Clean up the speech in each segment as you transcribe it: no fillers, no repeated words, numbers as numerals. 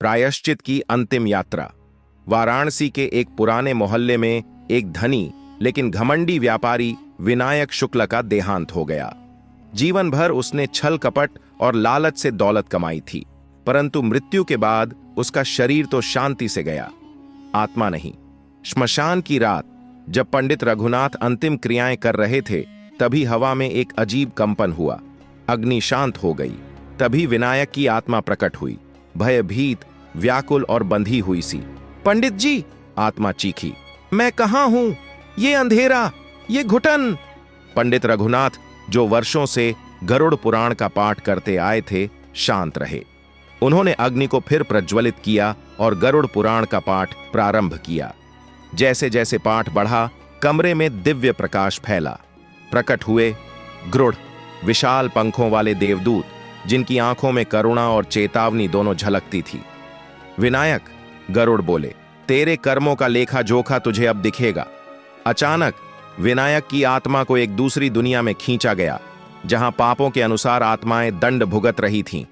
प्रायश्चित की अंतिम यात्रा। वाराणसी के एक पुराने मोहल्ले में एक धनी लेकिन घमंडी व्यापारी विनायक शुक्ल का देहांत हो गया। जीवन भर उसने छल कपट और लालच से दौलत कमाई थी, परंतु मृत्यु के बाद उसका शरीर तो शांति से गया, आत्मा नहीं। श्मशान की रात जब पंडित रघुनाथ अंतिम क्रियाएं कर रहे थे, तभी हवा में एक अजीब कंपन हुआ। अग्नि शांत हो गई। तभी विनायक की आत्मा प्रकट हुई, भयभीत, व्याकुल और बंधी हुई सी। पंडित जी, आत्मा चीखी, मैं कहां हूं? ये अंधेरा, ये घुटन। पंडित रघुनाथ, जो वर्षों से गरुड़ पुराण का पाठ करते आए थे, शांत रहे। उन्होंने अग्नि को फिर प्रज्वलित किया और गरुड़ पुराण का पाठ प्रारंभ किया। जैसे जैसे पाठ बढ़ा, कमरे में दिव्य प्रकाश फैला। प्रकट हुए गरुड़, विशाल पंखों वाले देवदूत, जिनकी आंखों में करुणा और चेतावनी दोनों झलकती थी। विनायक, गरुड़ बोले, तेरे कर्मों का लेखा जोखा तुझे अब दिखेगा। अचानक विनायक की आत्मा को एक दूसरी दुनिया में खींचा गया, जहां पापों के अनुसार आत्माएं दंड भुगत रही थीं।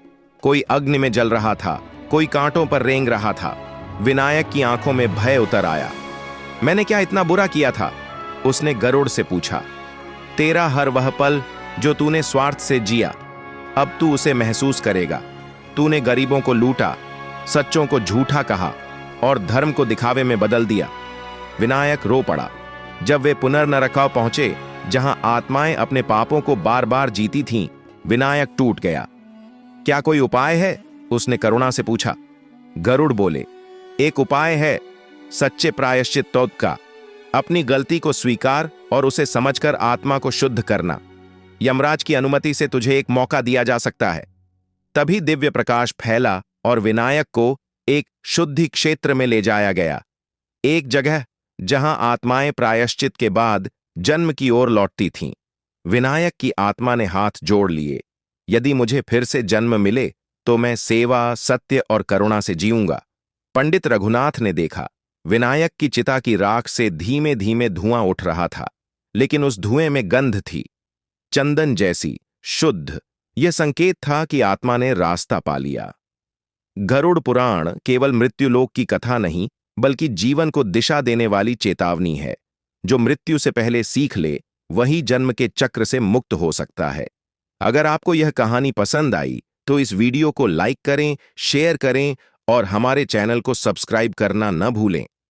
कोई अग्नि में जल रहा था, कोई कांटों पर रेंग रहा था। विनायक की आंखों में भय उतर आया। मैंने क्या इतना बुरा किया था? उसने गरुड़ से पूछा। तेरा हर वह पल जो तूने स्वार्थ से जिया, अब तू उसे महसूस करेगा। तूने गरीबों को लूटा, सच्चों को झूठा कहा और धर्म को दिखावे में बदल दिया। विनायक रो पड़ा। जब वे पुनर्नरकाव पहुंचे, जहां आत्माएं अपने पापों को बार बार जीती थीं, विनायक टूट गया। क्या कोई उपाय है? उसने करुणा से पूछा। गरुड़ बोले, एक उपाय है, सच्चे प्रायश्चित का। अपनी गलती को स्वीकार और उसे समझकर आत्मा को शुद्ध करना। यमराज की अनुमति से तुझे एक मौका दिया जा सकता है। तभी दिव्य प्रकाश फैला और विनायक को एक शुद्धि क्षेत्र में ले जाया गया, एक जगह जहां आत्माएं प्रायश्चित के बाद जन्म की ओर लौटती थीं। विनायक की आत्मा ने हाथ जोड़ लिए। यदि मुझे फिर से जन्म मिले तो मैं सेवा, सत्य और करुणा से जीऊंगा। पंडित रघुनाथ ने देखा, विनायक की चिता की राख से धीमे धीमे धुआं उठ रहा था, लेकिन उस धुएं में गंध थी, चंदन जैसी, शुद्ध। यह संकेत था कि आत्मा ने रास्ता पा लिया। गरुड़ पुराण केवल मृत्युलोक की कथा नहीं, बल्कि जीवन को दिशा देने वाली चेतावनी है। जो मृत्यु से पहले सीख ले, वही जन्म के चक्र से मुक्त हो सकता है। अगर आपको यह कहानी पसंद आई तो इस वीडियो को लाइक करें, शेयर करें और हमारे चैनल को सब्सक्राइब करना न भूलें।